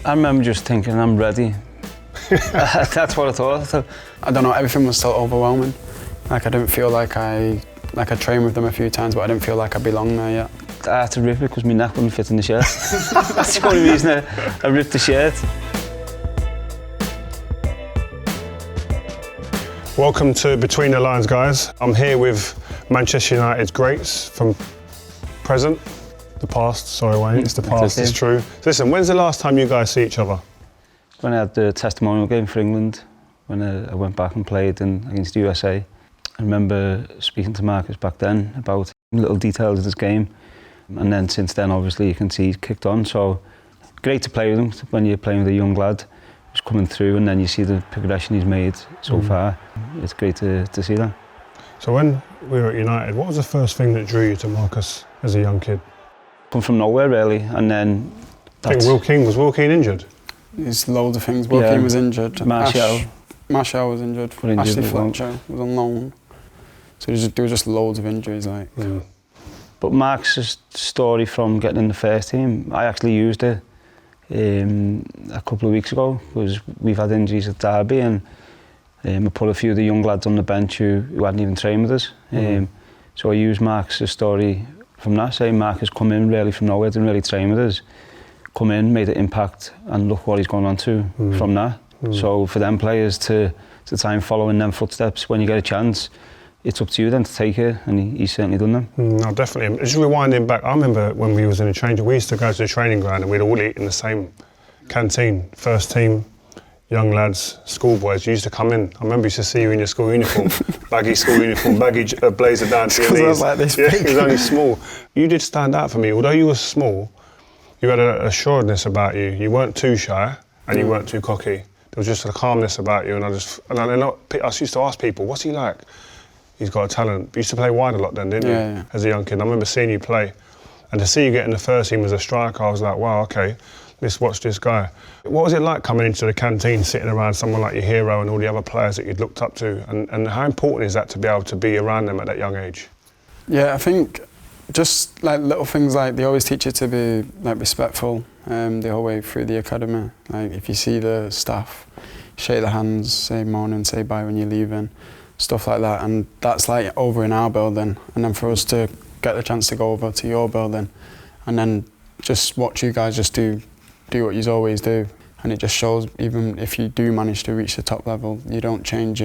I remember just thinking, I'm ready. That's what I thought. So, I don't know, everything was still overwhelming. Like I didn't feel like I trained with them a few times, but I didn't feel like I belonged there yet. I had to rip it because my neck wouldn't fit in the shirt. That's the only reason I ripped the shirt. Welcome to Between the Lines, guys. I'm here with Manchester United's greats from the past, sorry Wayne, it's the past, it's true. So listen, when's the last time you guys see each other? When I had the testimonial game for England, when I went back and played against the USA, I remember speaking to Marcus back then about little details of this game. And then since then, obviously, you can see he's kicked on. So great to play with him when you're playing with a young lad who's coming through, and then you see the progression he's made so far. It's great to see that. So when we were at United, what was the first thing that drew you to Marcus as a young kid? Come from nowhere, really, and then... I think was Will Keane injured? There's loads of things. Will Keane was injured. Martial was injured. Ashley Fletcher was on loan. So there were just loads of injuries. But Marcus' story from getting in the first team, I actually used it a couple of weeks ago, because we've had injuries at Derby, and I put a few of the young lads on the bench who hadn't even trained with us. So I used Marcus' story from that, saying Marcus come in really from nowhere, didn't really train with us, come in, made an impact, and look what he's gone on to from that. So for them players to try and follow in them footsteps when you get a chance, it's up to you then to take it, and he's certainly done them. No, definitely. Just rewinding back, I remember when we was in the training, we used to go to the training ground and we'd all eat in the same canteen. First team, young lads, schoolboys, you used to come in. I remember used to see you in your school uniform, baggy school uniform, baggy blazer down to your knees. I was like this big. It was only small. You did stand out for me. Although you were small, you had an assuredness about you. You weren't too shy and you weren't too cocky. There was just a calmness about you, and I used to ask people, what's he like? He's got a talent. You used to play wide a lot then, didn't you? As a young kid. I remember seeing you play, and to see you get in the first team as a striker, I was like, wow, okay, let's watch this guy. What was it like coming into the canteen, sitting around someone like your hero and all the other players that you'd looked up to, and how important is that to be able to be around them at that young age? Yeah, I think just like little things, like they always teach you to be like respectful the whole way through the academy. Like if you see the staff, shake their hands, say morning, say bye when you're leaving, stuff like that. And that's like over in our building, and then for us to get the chance to go over to your building and then just watch you guys just do what you always do, and it just shows even if you do manage to reach the top level, you don't change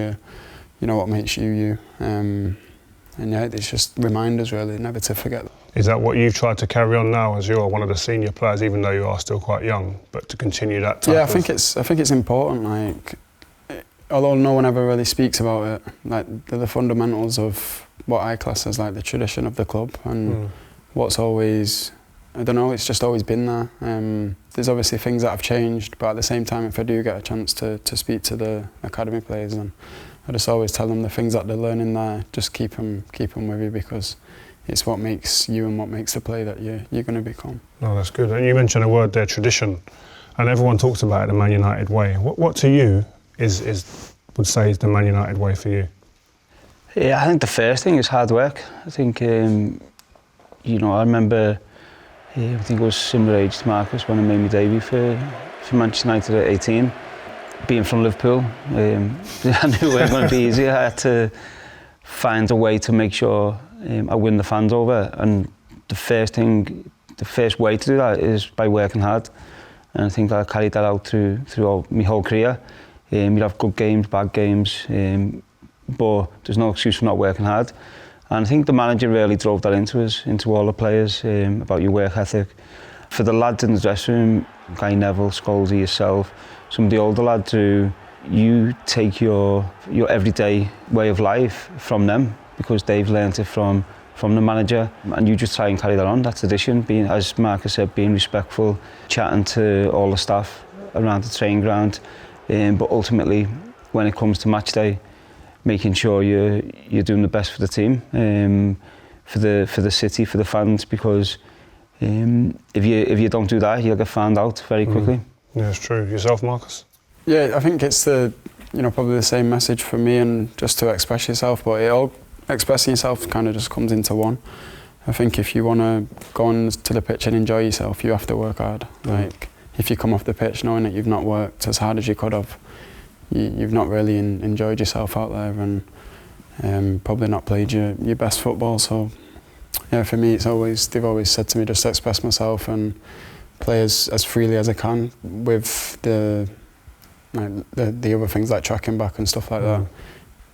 what makes you. And yeah, it's just reminders really, never to forget. Is that what you've tried to carry on now as you're one of the senior players, even though you are still quite young, but to continue that type I think it's important. Like, although no one ever really speaks about it, like they're the fundamentals of what I class as like the tradition of the club, and what's always, I don't know, it's just always been there. There's obviously things that have changed, but at the same time, if I do get a chance to speak to the academy players, then I just always tell them the things that they're learning there, just keep them with you, because it's what makes you and what makes the player that you're going to become. No, that's good. And you mentioned a word there, tradition, and everyone talks about it the Man United way. What to you would say is the Man United way for you? Yeah, I think the first thing is hard work. I think, I remember, I think it was similar age to Marcus when I made my debut for Manchester United at 18. Being from Liverpool, I knew it wasn't going to be easy. I had to find a way to make sure I win the fans over, and the first way to do that is by working hard. And I think I carried that out through my whole career. You'd have good games, bad games, but there's no excuse for not working hard. And I think the manager really drove that into all the players, about your work ethic. For the lads in the dressing room, Guy Neville, Scholes, yourself, some of the older lads, you take your everyday way of life from them, because they've learnt it from the manager, and you just try and carry that on, that tradition, being, as Marcus said, being respectful, chatting to all the staff around the training ground, but ultimately, when it comes to match day, making sure you're doing the best for the team, for the city, for the fans, because if you don't do that, you'll get found out very quickly. Yeah, it's true. Yourself, Marcus? Yeah, I think it's probably the same message for me, and just to express yourself, but expressing yourself kind of just comes into one. I think if you want to go on to the pitch and enjoy yourself, you have to work hard. Like, if you come off the pitch knowing that you've not worked as hard as you could have, you've not really enjoyed yourself out there, and probably not played your best football. So yeah, for me, they've always said to me just to express myself and play as freely as I can with the other things like tracking back and stuff like that.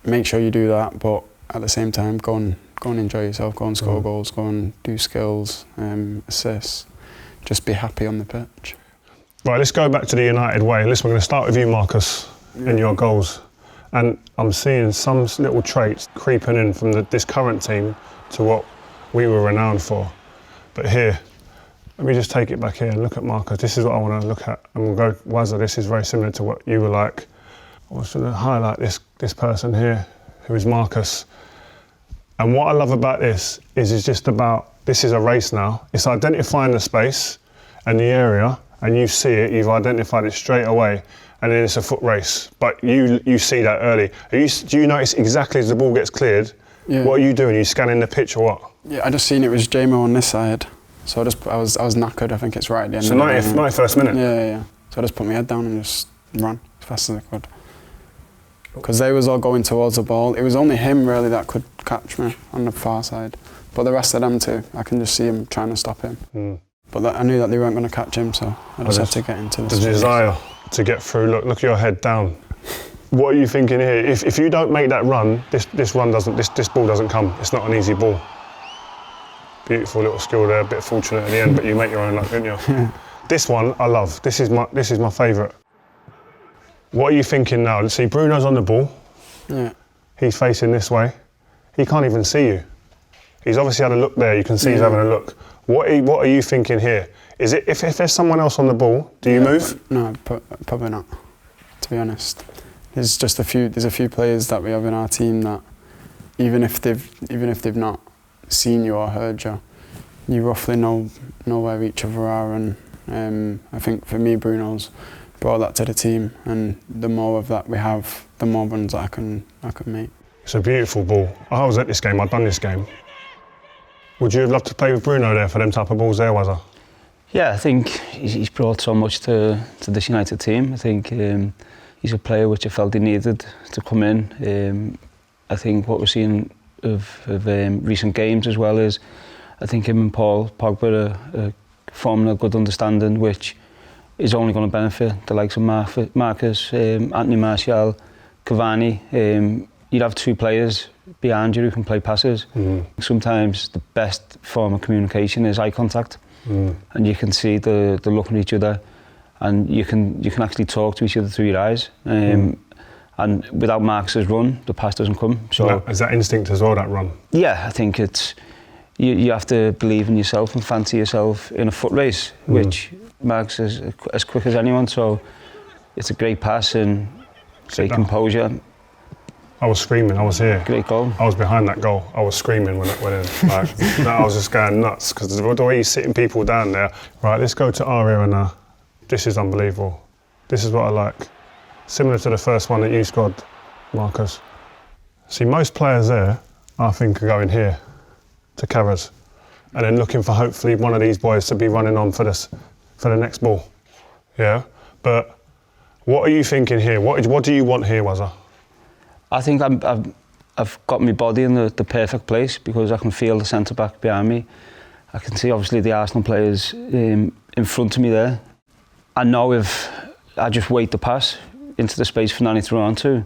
Make sure you do that, but at the same time, go and enjoy yourself, go and score goals, go and do skills, assists. Just be happy on the pitch. Right, let's go back to the United way. Listen, we're going to start with you, Marcus, and your goals. And I'm seeing some little traits creeping in from this current team to what we were renowned for. But here, let me just take it back here and look at Marcus. This is what I want to look at. And we'll go, Wazza, this is very similar to what you were like. I want to highlight this person here, who is Marcus. And what I love about this is it's just about, this is a race now. It's identifying the space and the area, and you see it, you've identified it straight away, and then it's a foot race. But you see that early. Do you notice exactly as the ball gets cleared, what are you doing? Are you scanning the pitch or what? Yeah, I just seen it was JMO on this side. So I was knackered, I think it's right at the end. So 91st minute? Yeah. So I just put my head down and just ran as fast as I could. Because they was all going towards the ball. It was only him really that could catch me on the far side. But the rest of them too, I can just see him trying to stop him. But I knew that they weren't going to catch him, so I just had to get into this. The desire to get through, look at your head down. What are you thinking here? If you don't make that run, this ball doesn't come. It's not an easy ball. Beautiful little skill there, a bit fortunate at the end, but you make your own luck, don't you? This one I love. This is my favourite. What are you thinking now? See, Bruno's on the ball. Yeah. He's facing this way. He can't even see you. He's obviously had a look there. You can see he's having a look. What are you thinking here? Is it if there's someone else on the ball, do you move? No, probably not. To be honest, there's a few players that we have in our team that even if they've not seen you or heard you, you roughly know where each other are, and I think for me, Bruno's brought that to the team, and the more of that we have, the more runs that I can make. It's a beautiful ball. I was at this game. I'd done this game. Would you have loved to play with Bruno there for them type of balls there, was I? Yeah, I think he's brought so much to this United team. I think he's a player which I felt he needed to come in. I think what we're seeing of recent games as well is, I think him and Paul Pogba are forming a good understanding which is only going to benefit the likes of Marcus, Anthony Martial, Cavani. You'd have two players behind you who can play passes. Sometimes the best form of communication is eye contact, and you can see the look at each other, and you can actually talk to each other through your eyes. And without Marcus's run, the pass doesn't come. So is that instinct as well, that run? Yeah, I think it's you have to believe in yourself and fancy yourself in a foot race, which Marcus is as quick as anyone. So it's a great pass and great composure. I was screaming, I was here. Great goal. I was behind that goal. I was screaming when it went in. I was just going nuts because the way he's sitting people down there. Right, let's go to our area now. This is unbelievable. This is what I like. Similar to the first one that you scored, Marcus. See, most players there, I think, are going here to Carras and then looking for hopefully one of these boys to be running on for the next ball. Yeah? But what are you thinking here? What do you want here, Wazza? I think I've got my body in the perfect place because I can feel the centre-back behind me. I can see, obviously, the Arsenal players in front of me there. I know if I just wait the pass into the space for Nani to run onto,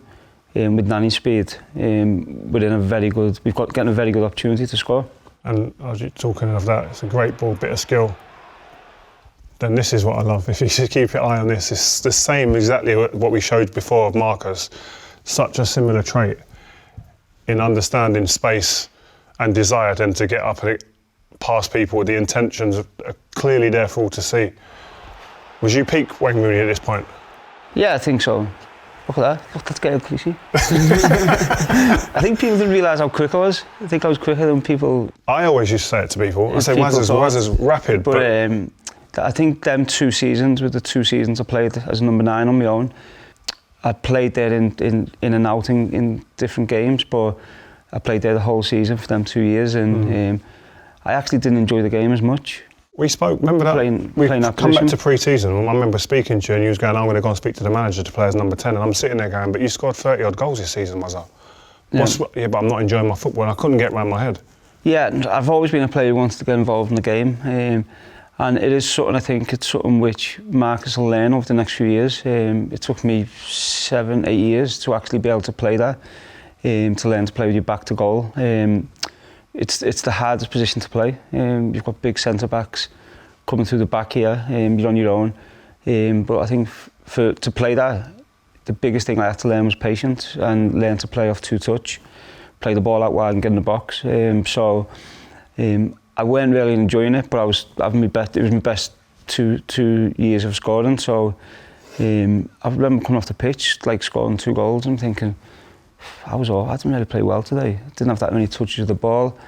with Nani's speed, we're getting a very good opportunity to score. And I was talking of that, it's a great ball, bit of skill. Then this is what I love. If you just keep your eye on this, it's the same exactly what we showed before of Marcus. Such a similar trait in understanding space and desire then to get up and past people with the intentions are clearly there for all to see. Was you peak Wayne Rooney at this point? Yeah, I think so. Look at that. Look, that's getting cliche. I think people didn't realise how quick I was. I think I was quicker than people. I always used to say it to people. I say, Wazza's rapid. But I think them 2 seasons were the 2 seasons I played as number 9 on my own. I played there in and out in different games, but I played there the whole season for them 2 years, and I actually didn't enjoy the game as much. We spoke, remember that? Playing that come back position. to pre-season, and I remember speaking to you and you was going, I'm going to go and speak to the manager to play as number 10, and I'm sitting there going, but you scored 30 odd goals this season, was I? Yeah, but I'm not enjoying my football, and I couldn't get around my head. Yeah, I've always been a player who wants to get involved in the game, and it is something, I think it's something which Marcus will learn over the next few years. It took me 7-8 years to actually be able to play that, to learn to play with your back to goal. It's the hardest position to play. You've got big centre-backs coming through the back here, you're on your own. But I think to play that, the biggest thing I had to learn was patience and learn to play off two-touch, play the ball out wide and get in the box. I weren't really enjoying it, but I was having my best. It was my best two years of scoring. So I remember coming off the pitch, like scoring 2 goals, and thinking, I didn't really play well today. I didn't have that many touches of the ball.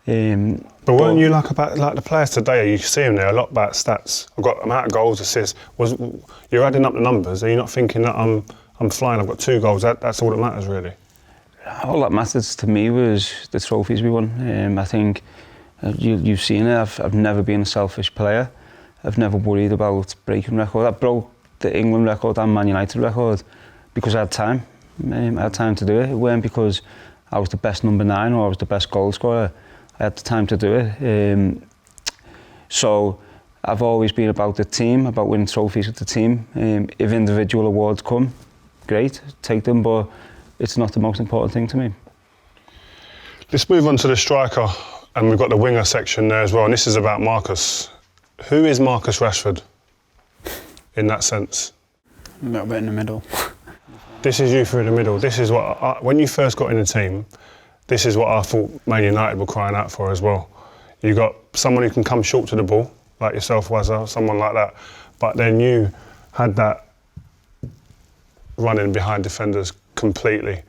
But weren't you like the players today? You see them there a lot about stats. I've got amount of goals, assists. You're adding up the numbers. Are you not thinking that I'm flying? I've got 2 goals. That's all that matters, really. All that matters to me was the trophies we won. I think you've seen it. I've never been a selfish player. I've never worried about breaking record. I broke the England record and Man United record because I had time. I had time to do it. It weren't because I was the best number 9 or I was the best goal scorer. I had the time to do it. So I've always been about the team, about winning trophies with the team. If individual awards come, great, take them, but it's not the most important thing to me. Let's move on to the striker, and we've got the winger section there as well, and this is about Marcus. Who is Marcus Rashford in that sense? A little bit in the middle. This is you through the middle. This is what, when you first got in the team, this is what I thought Man United were crying out for as well. You got someone who can come short to the ball, like yourself, Wazza, someone like that, but then you had that running behind defenders completely.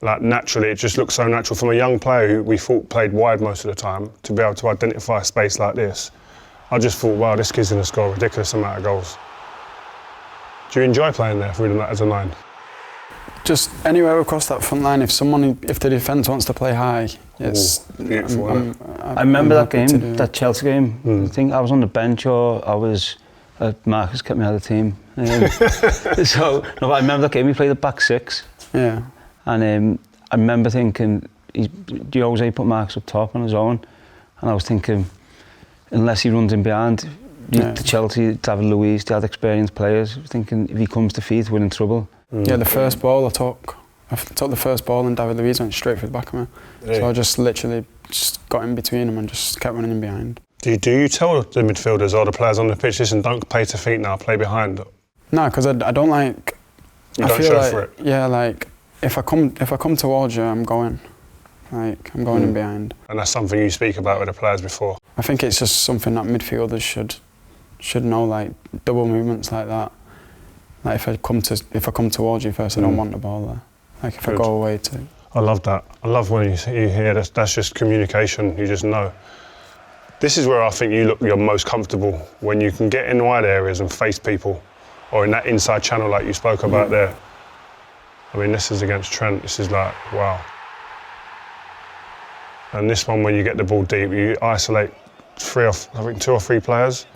Like naturally, it just looked so natural from a young player who we thought played wide most of the time to be able to identify a space like this. I just thought, wow, this kid's going to score a ridiculous amount of goals. Do you enjoy playing there through as a 9? Just anywhere across that front line, if the defence wants to play high, it's beautiful. I remember that game, that Chelsea game. I think I was on the bench or I was. Marcus kept me out of the team. But I remember that game. We played the back 6. Yeah. And I remember thinking, Jose put Marcus up top on his own, and I was thinking, unless he runs in behind, the Chelsea, David Luiz, they had experienced players. I was thinking, if he comes to feet, we're in trouble. Yeah, the first ball I took the first ball and David Luiz went straight for the back of me. Yeah. So I just literally got in between them and just kept running in behind. Do you tell the midfielders or the players on the pitch, listen, don't play to feet now, play behind? No, because I don't like... You don't show for it? Yeah, like, if I come towards you, I'm going. Like, I'm going in behind. And that's something you speak about with the players before? I think it's just something that midfielders should know, like, double movements like that. Like, if I come towards you first, I don't want the ball there. Like, if I go away too. I love that. I love when you hear that's just communication, you just know. This is where I think you look your most comfortable, when you can get in wide areas and face people, or in that inside channel like you spoke about there. I mean, this is against Trent, this is like, wow. And this one, when you get the ball deep, you isolate 2 or 3 players.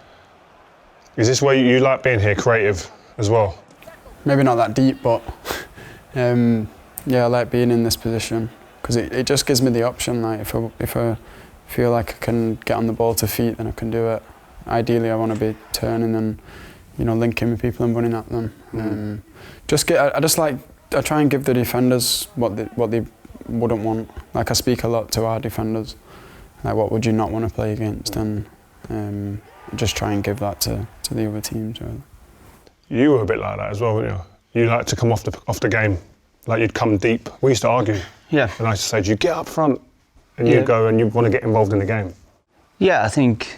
Is this where you like being here, creative as well? Maybe not that deep, but yeah, I like being in this position because it just gives me the option. Like if I feel like I can get on the ball to feet, then I can do it. Ideally, I want to be turning and linking with people and running at them. I try and give the defenders what they wouldn't want. Like I speak a lot to our defenders. Like what would you not want to play against, and just try and give that to the other teams. Really. You were a bit like that as well, weren't you? You like to come off the game, like you'd come deep. We used to argue. Yeah. And I used to say, do you get up front? And you'd go and you'd want to get involved in the game. Yeah, I think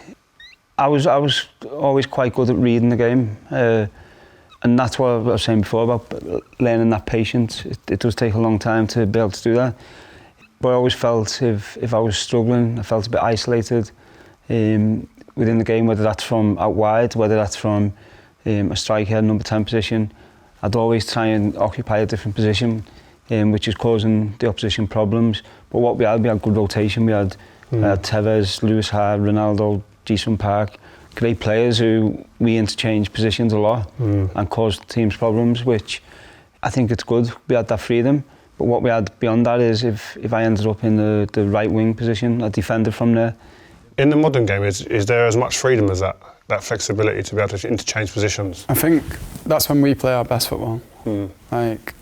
I was always quite good at reading the game. And that's what I was saying before about learning that patience. It does take a long time to be able to do that. But I always felt if I was struggling, I felt a bit isolated within the game, whether that's from out wide, whether that's from a striker, number 10 position. I'd always try and occupy a different position, which is causing the opposition problems. But what we had good rotation. We had Tevez, Lewis Hart, Ronaldo, Jason Park. great players who we interchange positions a lot and caused teams problems, which I think it's good. We had that freedom, but what we had beyond that is if I ended up in the right wing position, I defended from there. In the modern game, is there as much freedom as that flexibility to be able to interchange positions? I think that's when we play our best football. Like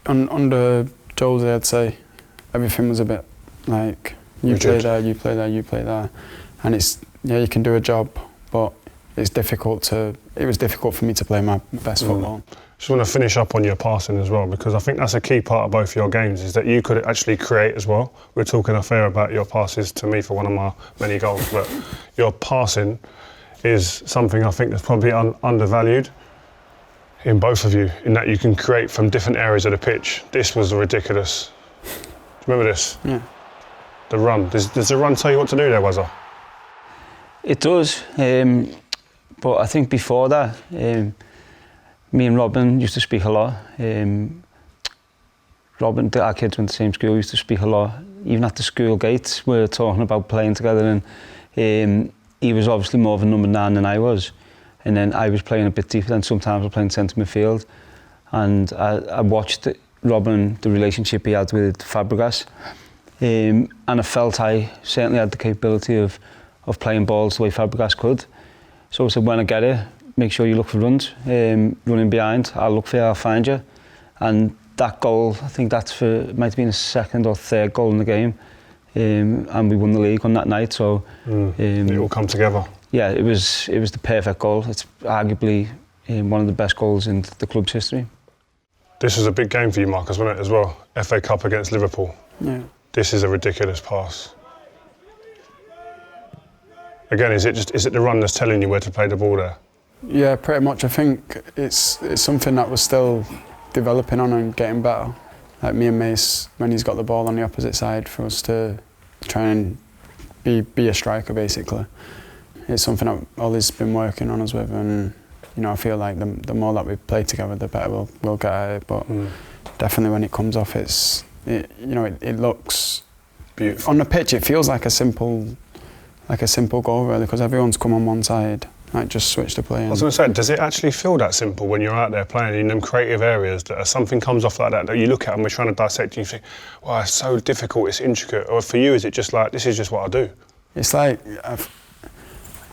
under Jose, I'd say everything was a bit like you play there, you play there, you play there, and it's you can do a job, but it was difficult for me to play my best football. Just want to finish up on your passing as well, because I think that's a key part of both your games, is that you could actually create as well. We're talking off air about your passes to me for one of my many goals, but your passing is something I think that's probably undervalued in both of you, in that you can create from different areas of the pitch. This was ridiculous. Do you remember this? Yeah. The run. Does the run tell you what to do there, Wazza? It does, but I think before that, me and Robin used to speak a lot. Robin, our kids went to the same school, used to speak a lot. Even at the school gates, we were talking about playing together, and he was obviously more of a number 9 than I was. And then I was playing a bit deeper, and sometimes I was playing centre midfield. And I watched Robin, the relationship he had with Fabregas, and I felt I certainly had the capability of playing balls the way Fabregas could. So I said, when I get it, make sure you look for runs, running behind, I'll look for you, I'll find you. And that goal, I think it might have been the second or third goal in the game, and we won the league on that night. So it all come together. Yeah, it was the perfect goal. It's arguably one of the best goals in the club's history. This was a big game for you, Marcus, wasn't it, as well? FA Cup against Liverpool. Yeah. This is a ridiculous pass. Again, is it the run that's telling you where to play the ball there? Yeah, pretty much. I think it's something that we're still developing on and getting better. Like me and Mace, when he's got the ball on the opposite side, for us to try and be a striker, basically. It's something that Ollie's been working on us with, and I feel like the more that we play together, the better we'll get at it. But definitely when it comes off, it looks beautiful. On the pitch, it feels like a simple goal, really, because everyone's come on one side. Like, just switch the play. I was going to say, does it actually feel that simple when you're out there playing in them creative areas, that something comes off like that you look at and we're trying to dissect, and you think, wow, it's so difficult, it's intricate? Or for you, is it just like, this is just what I do? It's like, I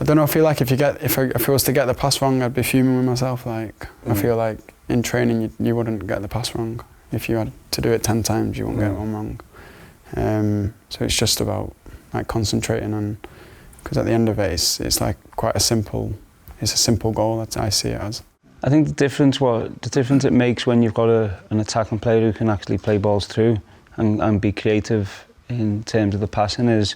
don't know, I feel like if I was to get the pass wrong, I'd be fuming with myself. Like, I feel like in training, you wouldn't get the pass wrong. If you had to do it 10 times, you wouldn't get one wrong. So it's just about like concentrating on, because at the end of it, it's like quite a simple goal that I see it as. I think the difference it makes when you've got an attacking player who can actually play balls through and be creative in terms of the passing is,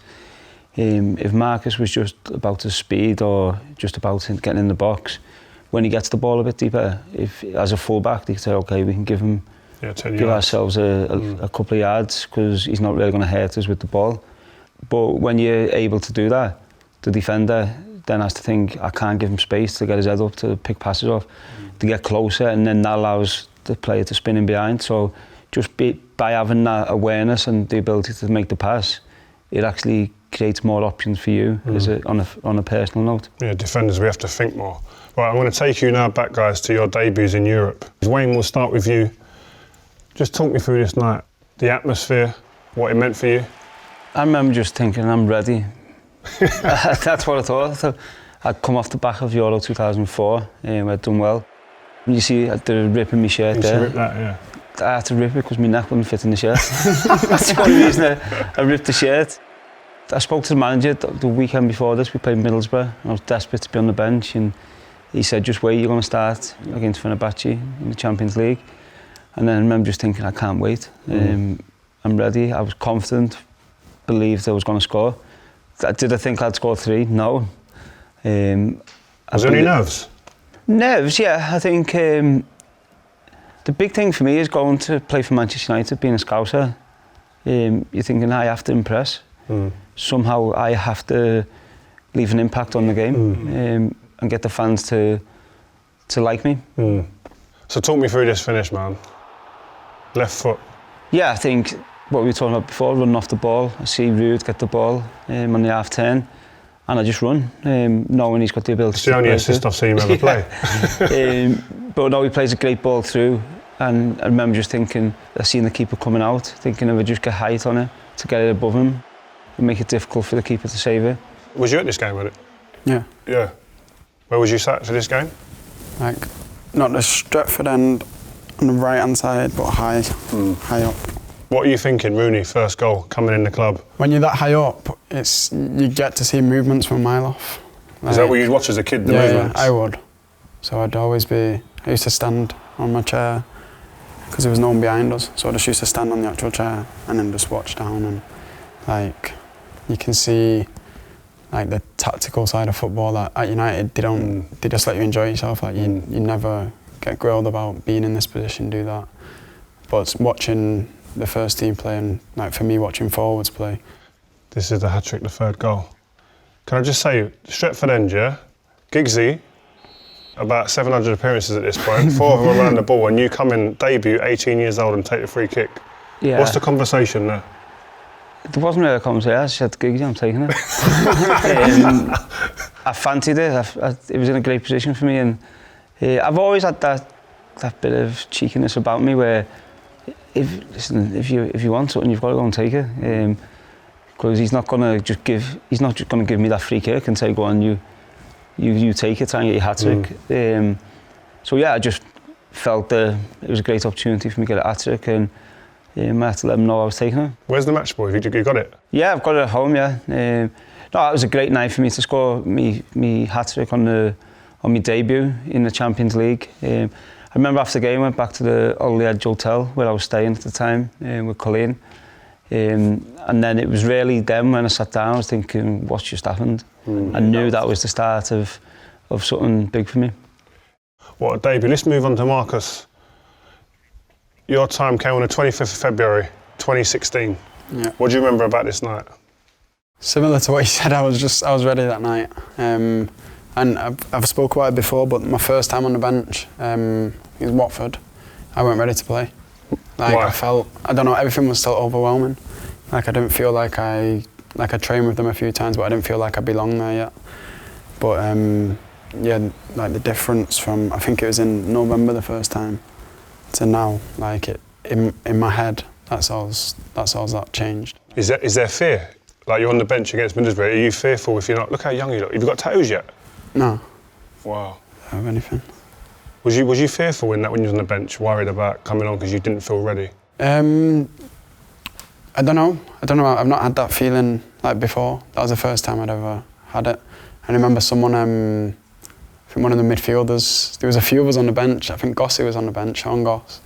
if Marcus was just about his speed or just about getting in the box, when he gets the ball a bit deeper, if as a fullback they say, okay, we can give ourselves a couple of yards because he's not really going to hurt us with the ball. But when you're able to do that, the defender then has to think, I can't give him space to get his head up to pick passes off, to get closer, and then that allows the player to spin in behind. So just by having that awareness and the ability to make the pass, it actually creates more options for you on a personal note. Yeah, defenders, we have to think more. Right, I'm going to take you now back, guys, to your debuts in Europe. Wayne, we'll start with you. Just talk me through this night, the atmosphere, what it meant for you. I remember just thinking, I'm ready. That's what I thought. I'd come off the back of Euro 2004, I'd done well. You see the rip in my shirt there. You rip that, yeah. I had to rip it because my neck wouldn't fit in the shirt. That's the only reason I ripped the shirt. I spoke to the manager the weekend before this. We played Middlesbrough. I was desperate to be on the bench, and he said, just wait, you're going to start against Fenerbahce in the Champions League. And then I remember just thinking, I can't wait. I'm ready. I was confident, believed I was going to score. Did I think I'd score 3? No. Was there any nerves? Nerves, yeah. I think the big thing for me is going to play for Manchester United, being a Scouser. You're thinking, I have to impress. Somehow I have to leave an impact on the game and get the fans to like me. So talk me through this finish, man. Left foot. Yeah, I think what we were talking about before, running off the ball. I see Ruud get the ball on the half turn, and I just run, knowing he's got the ability. It's the only assist I've seen him ever play. But no, he plays a great ball through, and I remember just thinking, I seen the keeper coming out, thinking if I just get height on it to get it above him, it'd make it difficult for the keeper to save it. Was you at this game, was it? Yeah. Yeah. Where was you sat for this game? Like, not the Stretford end on the right hand side, but high up. What are you thinking, Rooney, first goal, coming in the club? When you're that high up, you get to see movements from a mile off. Is that what you'd watch as a kid, the movements? Yeah, I would. So I used to stand on my chair because there was no one behind us. So I just used to stand on the actual chair and then just watch down, and like you can see like the tactical side of football that at United they just let you enjoy yourself. Like you never get grilled about being in this position, do that. But watching the first team play, and like for me watching forwards play. This is the hat-trick, the third goal. Can I just say, Stretford End, yeah? Giggsy, about 700 appearances at this point, 4 of them around the ball, and you come in, debut, 18 years old, and take the free kick. Yeah. What's the conversation there? There wasn't really a conversation. I said, Giggsy, I'm taking it. I fancied it. It was in a great position for me, and I've always had that bit of cheekiness about me where if you want something, you've got to go and take it. Because he's not just going to give me that free kick and say, go on, you take it, try and get your hat-trick. So yeah, I just felt that it was a great opportunity for me to get a hat-trick, and I had to let him know I was taking it. Where's the match ball? You got it? Yeah, I've got it at home, yeah. No, it was a great night for me to score me hat-trick on my debut in the Champions League. I remember after the game, I went back to the Old Edge Hotel where I was staying at the time with Colleen. And then it was really then when I sat down, I was thinking, what's just happened? I knew that was the start of something big for me. What a debut. Let's move on to Marcus. Your time came on the 25th of February, 2016. Yeah. What do you remember about this night? Similar to what you said, I was ready that night. And I've spoke about it before, but my first time on the bench, it was Watford. I weren't ready to play. Like Why? I don't know, everything was still overwhelming. Like I didn't feel like I trained with them a few times, but I didn't feel like I belonged there yet. But yeah, like the difference from, I think it was in November the first time, to now, like in my head, that's all that changed. Is there fear? Like you're on the bench against Middlesbrough, are you fearful if you're not, look how young you look, have you got tattoos yet? No. Wow. I don't have anything. Was you fearful when you was on the bench, worried about coming on because you didn't feel ready? I don't know. I've not had that feeling like before. That was the first time I'd ever had it. I remember someone, I think one of the midfielders, there was a few of us on the bench. I think Gossy was on the bench, Sean Goss.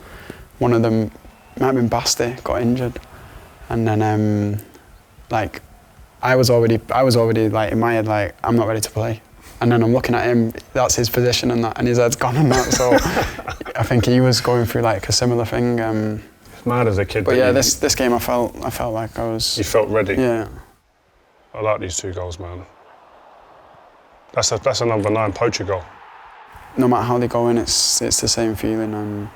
One of them, might have been Basti, got injured. And then, like, I was already like in my head, like, I'm not ready to play. And then I'm looking at him, that's his position and that, and his head's gone and that. So I think he was going through like a similar thing. It's mad as a kid. But yeah, this game I felt like I was. You felt ready. Yeah. I like these 2 goals, man. That's a number 9 poacher goal. No matter how they go in, it's the same feeling.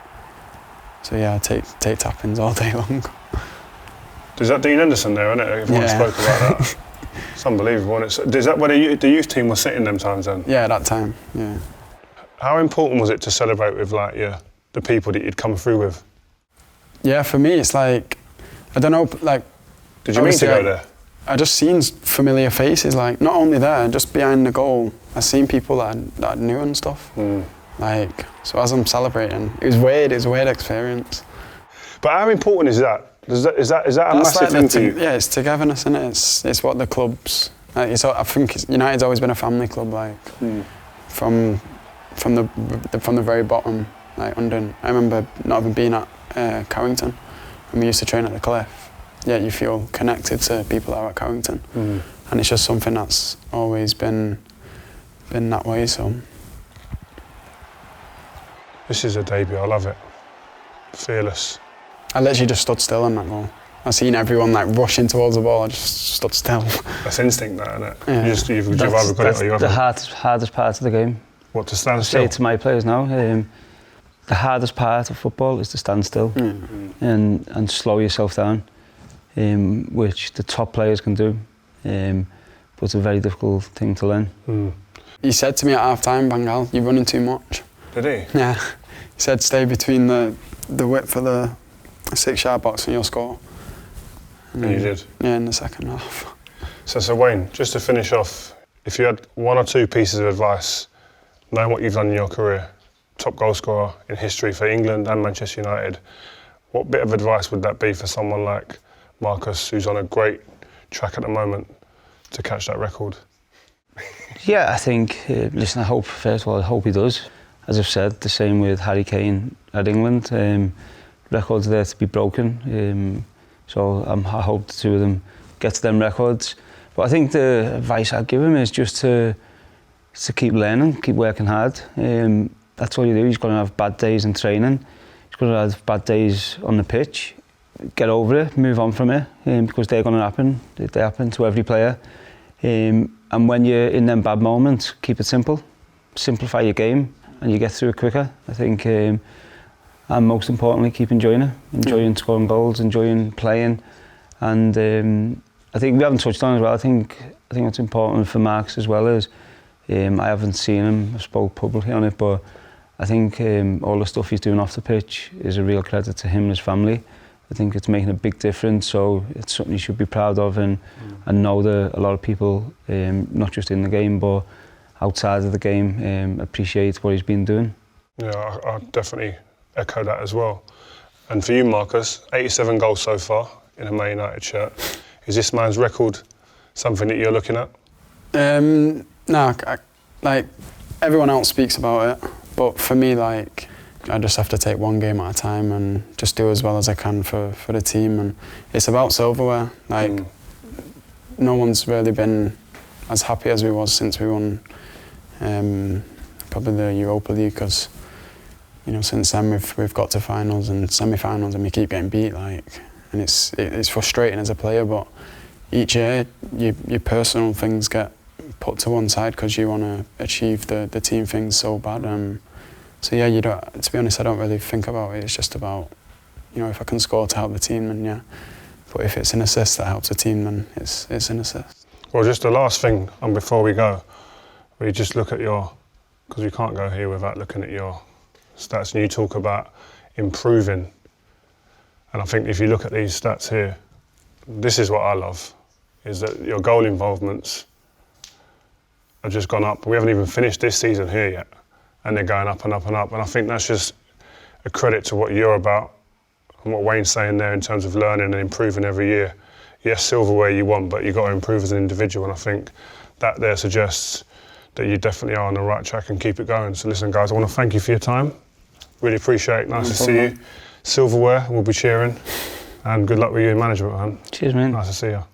So yeah, I take tap-ins all day long. Is that Dean Henderson there, isn't it? Everyone spoke about that. It's unbelievable, isn't it? Is that where the youth team was sitting them times then? Yeah, that time, yeah. How important was it to celebrate with like the people that you'd come through with? Yeah, for me it's like, I don't know, like... Did you mean to go there? I just seen familiar faces, like not only there, just behind the goal. I seen people that I knew and stuff. Like, so as I'm celebrating, it was weird. It was a weird experience. But how important is that? Is that a massive thing for you? Yeah, it's togetherness, isn't it? It's what the clubs. Like, I think United's always been a family club, like from the very bottom. Like I remember not even being at Carrington, and we used to train at the Cliff. Yeah, you feel connected to people that are at Carrington, and it's just something that's always been that way. So this is a debut. I love it. Fearless. I literally just stood still in that goal. I seen everyone like rushing towards the ball. I just stood still. That's instinct, that, isn't it? Yeah. You've either got it or you haven't. That's the hardest part of the game. What, to stand I still? say to my players now, the hardest part of football is to stand still and slow yourself down, which the top players can do. but it's a very difficult thing to learn. He said to me at half-time, Bangal, you're running too much. Did he? Yeah. He said stay between the width of the 6-yard box and you'll score. And you did? Yeah, in the second half. So Wayne, just to finish off, if you had 1 or 2 pieces of advice, knowing what you've done in your career, top goal scorer in history for England and Manchester United, what bit of advice would that be for someone like Marcus, who's on a great track at the moment to catch that record? Yeah, I think, listen, first of all, I hope he does. As I've said, the same with Harry Kane at England. Records are there to be broken. So I hope the two of them get to them records. But I think the advice I'd give him is just to keep learning, keep working hard. That's all you do. He's going to have bad days in training. He's going to have bad days on the pitch. Get over it, move on from it, because they're going to happen. They happen to every player. And when you're in them bad moments, keep it simple. Simplify your game and you get through it quicker. I think, and most importantly, keep enjoying it. Enjoying scoring goals, enjoying playing. And I think we haven't touched on it as well. I think what's important for Marcus as well is, I haven't seen him, I spoke publicly on it, but I think all the stuff he's doing off the pitch is a real credit to him and his family. I think it's making a big difference, so it's something you should be proud of and know that a lot of people, not just in the game but outside of the game, appreciate what he's been doing. Yeah, I definitely echo that as well. And for you, Marcus, 87 goals so far in a Man United shirt. Is this man's record something that you're looking at? No, like everyone else speaks about it, but for me, like, I just have to take one game at a time and just do as well as I can for the team. And it's about silverware. Like, no one's really been as happy as we was since we won probably the Europa League, because since then we've got to finals and semi-finals and we keep getting beat. Like, and it's frustrating as a player, but each year your personal things get put to one side because you want to achieve the team things so bad. So yeah, you don't. To be honest, I don't really think about it. It's just about, if I can score to help the team, then yeah. But if it's an assist that helps the team, then it's an assist. Well, just the last thing, and before we go, we just look at because we can't go here without looking at your stats. And you talk about improving, and I think if you look at these stats here, this is what I love, is that your goal involvements have just gone up. We haven't even finished this season here yet, and they're going up and up and up. And I think that's just a credit to what you're about and what Wayne's saying there in terms of learning and improving every year. Yes, silverware you want, but you've got to improve as an individual. And I think that there suggests that you definitely are on the right track and keep it going. So listen, guys, I want to thank you for your time. Really appreciate it. Nice to see you. Silverware, we'll be cheering. And good luck with you in management, man. Cheers, man. Nice to see you.